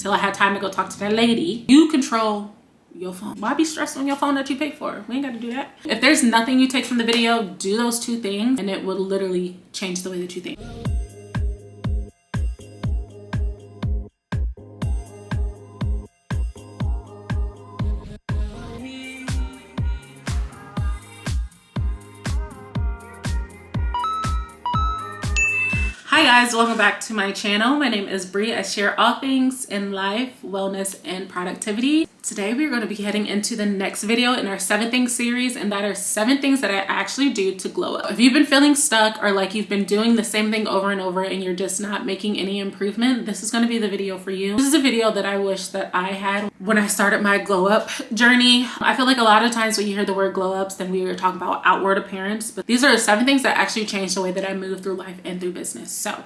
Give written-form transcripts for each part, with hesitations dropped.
till I had time to go talk to that lady. You control your phone. Why be stressed on your phone that you pay for? We ain't got to do that. If there's nothing you take from the video, do those two things and it will literally change the way that you think. Hi guys, welcome back to my channel. My name is Bree. I share all things in life, wellness, and productivity. Today we're going to be heading into the next video in our 7 things series, and that are 7 things that I actually do to glow up. If you've been feeling stuck or like you've been doing the same thing over and over and you're just not making any improvement, this is going to be the video for you. This is a video that I wish that I had when I started my glow up journey. I feel like a lot of times when you hear the word glow ups, then we were talking about outward appearance, but these are 7 things that actually changed the way that I move through life and through business. So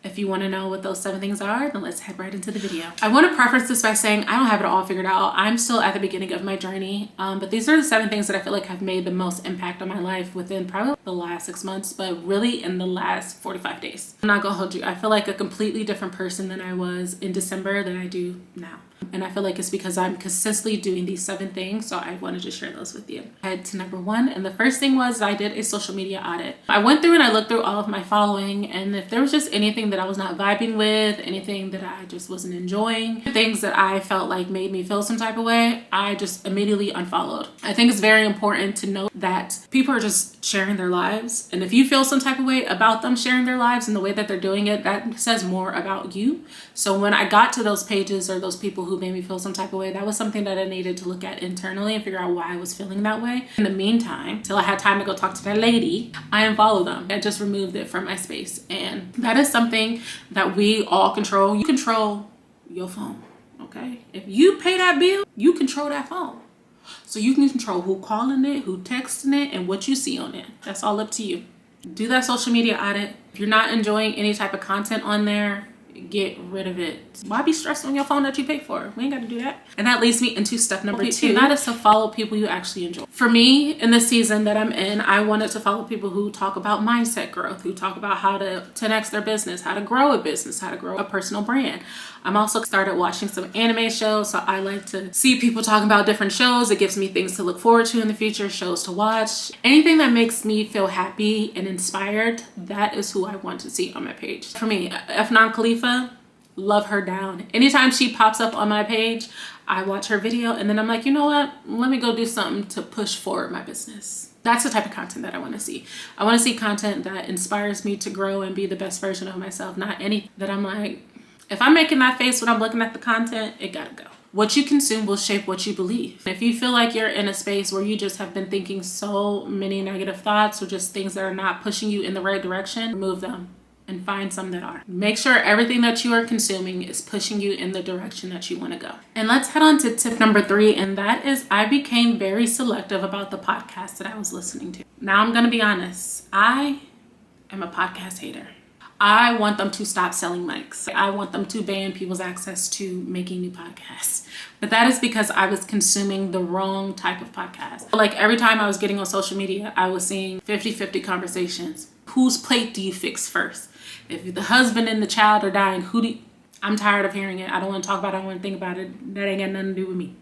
if you want to know what those 7 things are, then let's head right into the video. I want to preface this by saying I don't have it all figured out. I'm still at the beginning of my journey, but these are the 7 things that I feel like have made the most impact on my life within probably the last 6 months, but really in the last 45 days. I'm not gonna hold you. I feel like a completely different person than I was in December than I do now. And I feel like it's because I'm consistently doing these 7 things, so I wanted to share those with you. Head to number 1, and the first thing was I did a social media audit. I went through and I looked through all of my following, and if there was just anything that I was not vibing with, anything that I just wasn't enjoying, things that I felt like made me feel some type of way, I just immediately unfollowed. I think it's very important to note that people are just sharing their lives, and if you feel some type of way about them sharing their lives and the way that they're doing it, that says more about you. So when I got to those pages or those people who made me feel some type of way, that was something that I needed to look at internally and figure out why I was feeling that way. In the meantime, till I had time to go talk to that lady, I unfollowed them. I just removed it from my space. And that is something that we all control. You control your phone, okay? If you pay that bill, you control that phone. So you can control who calling it, who texting it, and what you see on it. That's all up to you. Do that social media audit. If you're not enjoying any type of content on there, get rid of it. Why be stressed on your phone that you pay for? We ain't got to do that. And that leads me into step number 2. That is to follow people you actually enjoy. For me, in the season that I'm in, I wanted to follow people who talk about mindset growth, who talk about how to 10x their business, how to grow a business, how to grow a personal brand. I'm also started watching some anime shows, so I like to see people talking about different shows. It gives me things to look forward to in the future, shows to watch. Anything that makes me feel happy and inspired, that is who I want to see on my page. For me, Efnan Khalifa, love her down. Anytime she pops up on my page, I watch her video and then I'm like, you know what? Let me go do something to push forward my business. That's the type of content that I want to see. I want to see content that inspires me to grow and be the best version of myself, not any that I'm like, if I'm making that face when I'm looking at the content, it gotta go. What you consume will shape what you believe. If you feel like you're in a space where you just have been thinking so many negative thoughts or just things that are not pushing you in the right direction, remove them and find some that are. Make sure everything that you are consuming is pushing you in the direction that you want to go. And let's head on to tip number 3, and that is I became very selective about the podcast that I was listening to. Now I'm gonna be honest, I am a podcast hater. I want them to stop selling mics. I want them to ban people's access to making new podcasts. But that is because I was consuming the wrong type of podcast. Like every time I was getting on social media, I was seeing 50-50 conversations. Whose plate do you fix first? If the husband and the child are dying, I'm tired of hearing it. I don't want to talk about it. I don't want to think about it. That ain't got nothing to do with me.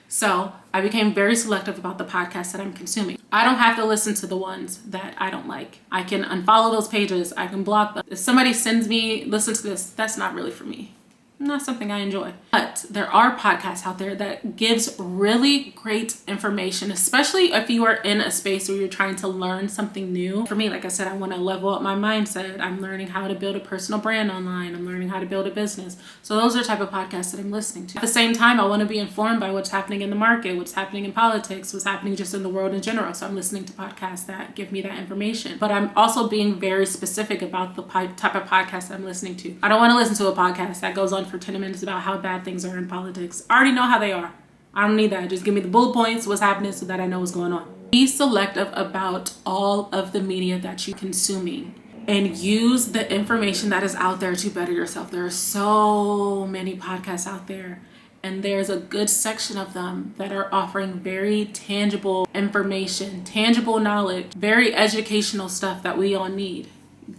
So I became very selective about the podcasts that I'm consuming. I don't have to listen to the ones that I don't like. I can unfollow those pages. I can block them. If somebody sends me, listen to this, that's not really for me. Not something I enjoy. But there are podcasts out there that gives really great information, especially if you are in a space where you're trying to learn something new. For me, like I said, I want to level up my mindset. I'm learning how to build a personal brand online. I'm learning how to build a business. So those are the type of podcasts that I'm listening to. At the same time, I want to be informed by what's happening in the market, what's happening in politics, what's happening just in the world in general. So I'm listening to podcasts that give me that information. But I'm also being very specific about the type of podcast that I'm listening to. I don't want to listen to a podcast that goes on for 10 minutes about how bad things are in politics. I already know how they are. I don't need that. Just give me the bullet points, what's happening, so that I know what's going on. Be selective about all of the media that you're consuming and use the information that is out there to better yourself. There are so many podcasts out there, and there's a good section of them that are offering very tangible information, tangible knowledge, very educational stuff that we all need.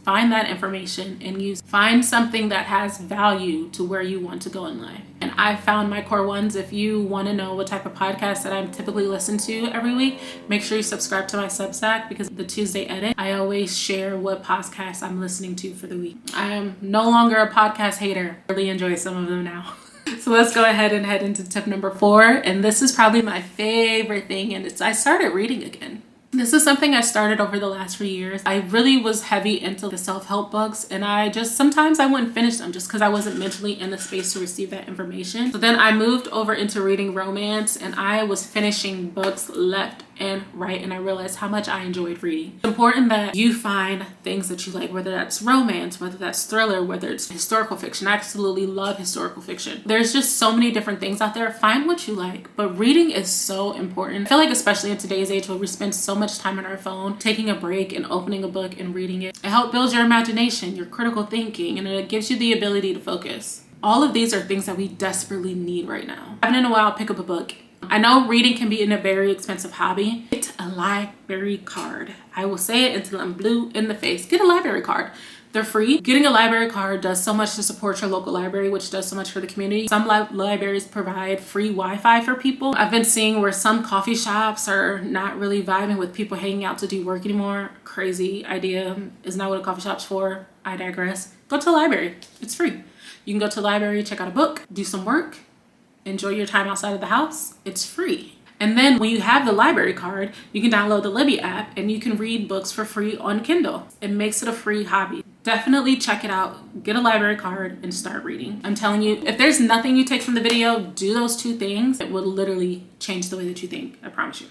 Find that information and find something that has value to where you want to go in life. And I found my core ones. If you want to know what type of podcast that I'm typically listen to every week, make sure you subscribe to my Substack, because the Tuesday edit, I always share what podcasts I'm listening to for the week. I am no longer a podcast hater. I really enjoy some of them now. So let's go ahead and head into tip number 4. And this is probably my favorite thing. And I started reading again. This is something I started over the last few years. I really was heavy into the self-help books, and sometimes I wouldn't finish them just because I wasn't mentally in the space to receive that information. So then I moved over into reading romance, and I was finishing books left and right, and I realized how much I enjoyed reading. It's important that you find things that you like, whether that's romance, whether that's thriller, whether it's historical fiction. I absolutely love historical fiction. There's just so many different things out there. Find what you like, but reading is so important. I feel like especially in today's age where we spend so much time on our phone, taking a break and opening a book and reading it helps build your imagination, your critical thinking, and it gives you the ability to focus. All of these are things that we desperately need right now. I haven't in a while pick up a book. I know reading can be a very expensive hobby. Get a library card. I will say it until I'm blue in the face. Get a library card. They're free. Getting a library card does so much to support your local library, which does so much for the community. Some libraries provide free Wi-Fi for people. I've been seeing where some coffee shops are not really vibing with people hanging out to do work anymore. Crazy idea. Is not what a coffee shop's for. I digress. Go to the library. It's free. You can go to the library, check out a book, do some work, enjoy your time outside of the house. It's free. And then when you have the library card, you can download the Libby app and you can read books for free on Kindle. It makes it a free hobby. Definitely check it out. Get a library card and start reading. I'm telling you, if there's nothing you take from the video, do those 2 things. It will literally change the way that you think. I promise you.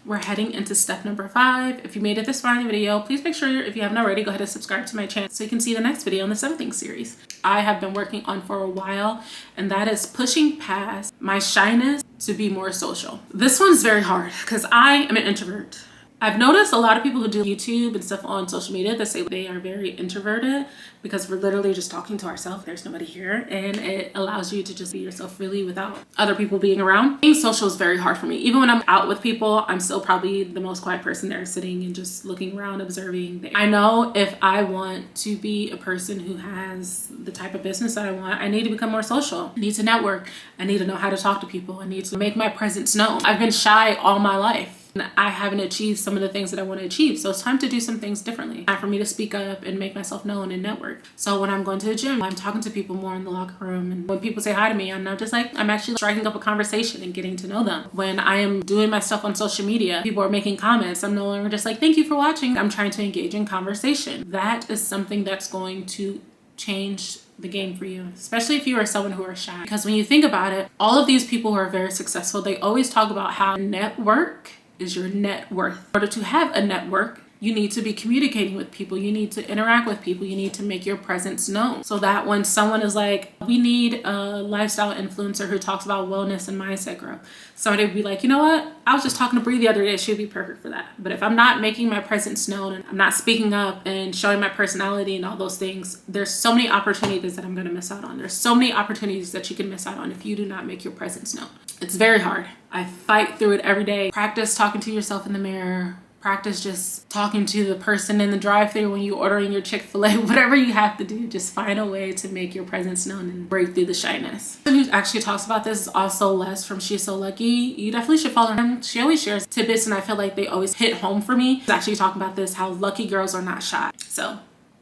We're heading into step number 5. If you made it this far in the video, please make sure, if you haven't already, go ahead and subscribe to my channel so you can see the next video in the 7 Things series I have been working on for a while, and that is pushing past my shyness to be more social. This one's very hard because I am an introvert. I've noticed a lot of people who do YouTube and stuff on social media that say they are very introverted because we're literally just talking to ourselves. There's nobody here, and it allows you to just be yourself really without other people being around. Being social is very hard for me. Even when I'm out with people, I'm still probably the most quiet person there, sitting and just looking around, observing. I know if I want to be a person who has the type of business that I want, I need to become more social. I need to network. I need to know how to talk to people. I need to make my presence known. I've been shy all my life. I haven't achieved some of the things that I want to achieve. So it's time to do some things differently. Time for me to speak up and make myself known and network. So when I'm going to the gym, I'm talking to people more in the locker room. And when people say hi to me, I'm not just like, I'm actually striking up a conversation and getting to know them. When I am doing my stuff on social media, people are making comments. I'm no longer just like, thank you for watching. I'm trying to engage in conversation. That is something that's going to change the game for you, especially if you are someone who are shy. Because when you think about it, all of these people who are very successful, they always talk about how network is your net worth. In order to have a network, you need to be communicating with people. You need to interact with people. You need to make your presence known so that when someone is like, we need a lifestyle influencer who talks about wellness and mindset growth, somebody would be like, you know what? I was just talking to Bree the other day. She'd be perfect for that. But if I'm not making my presence known and I'm not speaking up and showing my personality and all those things, there's so many opportunities that I'm going to miss out on. There's so many opportunities that you can miss out on if you do not make your presence known. It's very hard. I fight through it every day. Practice talking to yourself in the mirror. Practice just talking to the person in the drive-thru when you're ordering your Chick-fil-A. Whatever you have to do, just find a way to make your presence known and break through the shyness. Someone who actually talks about this is also Les from She's So Lucky. You definitely should follow him. She always shares tidbits and I feel like they always hit home for me. She's actually talking about this, how lucky girls are not shy. So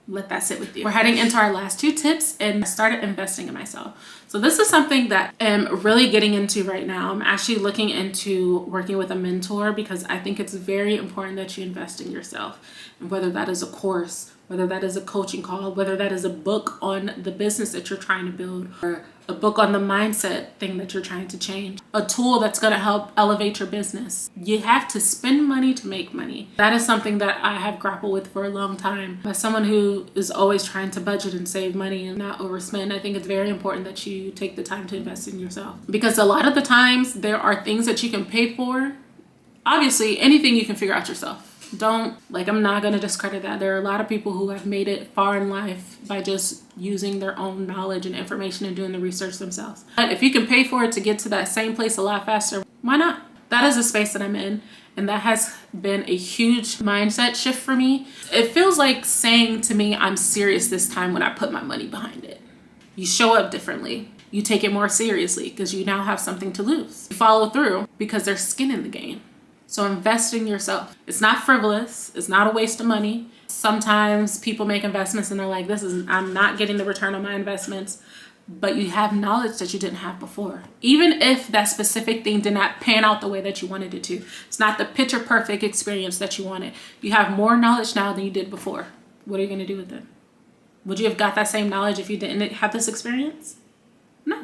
let that sit with you. We're heading into our last 2 tips, and I started investing in myself. So this is something that I'm really getting into right now. I'm actually looking into working with a mentor because I think it's very important that you invest in yourself. And whether that is a course, whether that is a coaching call, whether that is a book on the business that you're trying to build, or a book on the mindset thing that you're trying to change, a tool that's going to help elevate your business. You have to spend money to make money. That is something that I have grappled with for a long time. As someone who is always trying to budget and save money and not overspend, I think it's very important that you take the time to invest in yourself. Because a lot of the times there are things that you can pay for. Obviously, anything you can figure out yourself. I'm not going to discredit that. There are a lot of people who have made it far in life by just using their own knowledge and information and doing the research themselves. But if you can pay for it to get to that same place a lot faster, why not? That is the space that I'm in. And that has been a huge mindset shift for me. It feels like saying to me, I'm serious this time when I put my money behind it. You show up differently. You take it more seriously because you now have something to lose. You follow through because there's skin in the game. So invest in yourself. It's not frivolous. It's not a waste of money. Sometimes people make investments and they're like, I'm not getting the return on my investments. But you have knowledge that you didn't have before. Even if that specific thing did not pan out the way that you wanted it to. It's not the picture perfect experience that you wanted. You have more knowledge now than you did before. What are you going to do with it? Would you have got that same knowledge if you didn't have this experience? No.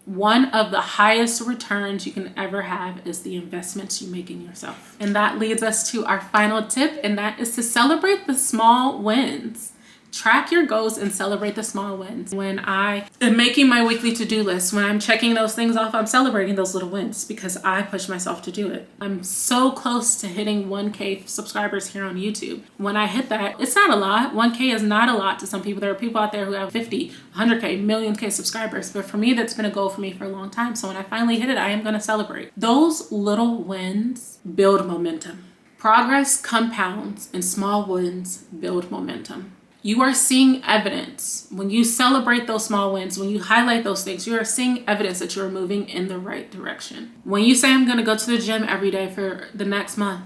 One of the highest returns you can ever have is the investments you make in yourself. And that leads us to our final tip, and that is to celebrate the small wins. Track your goals and celebrate the small wins. When I am making my weekly to-do list, when I'm checking those things off, I'm celebrating those little wins because I push myself to do it. I'm so close to hitting 1K subscribers here on YouTube. When I hit that, it's not a lot. 1K is not a lot to some people. There are people out there who have 50, 100K, million K subscribers. But for me, that's been a goal for me for a long time. So when I finally hit it, I am going to celebrate. Those little wins build momentum. Progress compounds and small wins build momentum. You are seeing evidence. When you celebrate those small wins, when you highlight those things, you are seeing evidence that you're moving in the right direction. When you say, I'm going to go to the gym every day for the next month,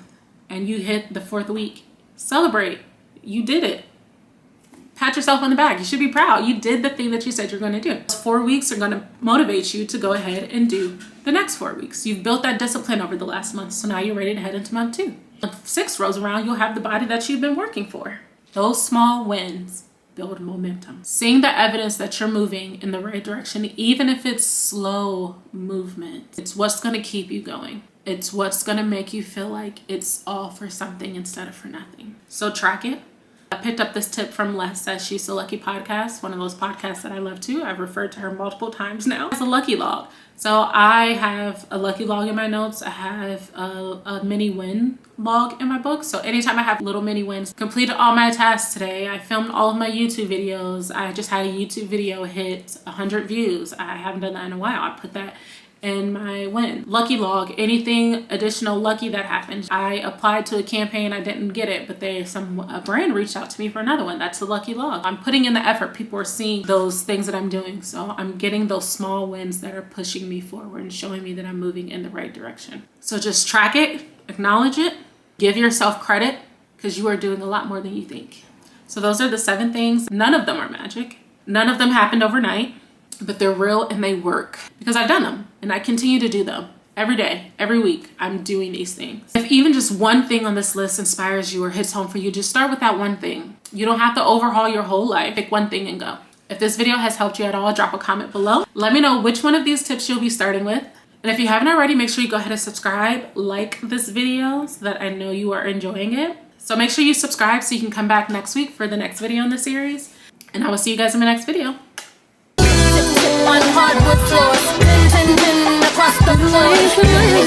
and you hit the 4th week, celebrate. You did it. Pat yourself on the back. You should be proud. You did the thing that you said you're going to do. Those 4 weeks are going to motivate you to go ahead and do the next 4 weeks. You've built that discipline over the last month, so now you're ready to head into month 2. Month 6 rolls around, you'll have the body that you've been working for. Those small wins build momentum. Seeing the evidence that you're moving in the right direction, even if it's slow movement, it's what's going to keep you going. It's what's going to make you feel like it's all for something instead of for nothing. So track it. I picked up this tip from Les at She's So Lucky podcast, one of those podcasts that I love too. I've referred to her multiple times now. It's a lucky log. So I have a lucky log in my notes. I have a mini win log in my book. So anytime I have little mini wins, completed all my tasks today. I filmed all of my YouTube videos. I just had a YouTube video hit 100 views. I haven't done that in a while. I put that in my win. Lucky log, anything additional lucky that happened. I applied to a campaign, I didn't get it, but a brand reached out to me for another one. That's a lucky log. I'm putting in the effort. People are seeing those things that I'm doing. So I'm getting those small wins that are pushing me forward and showing me that I'm moving in the right direction. So just track it, acknowledge it, give yourself credit because you are doing a lot more than you think. So those are the 7 things. None of them are magic. None of them happened overnight. But they're real and they work because I've done them and I continue to do them every day, every week. I'm doing these things. If even just one thing on this list inspires you or hits home for you, just start with that one thing. You don't have to overhaul your whole life. Pick one thing and go. If this video has helped you at all, drop a comment below. Let me know which one of these tips you'll be starting with. And if you haven't already, make sure you go ahead and subscribe, like this video so that I know you are enjoying it. So make sure you subscribe so you can come back next week for the next video in the series. And I will see you guys in my next video. On hardwood floors, across the floor.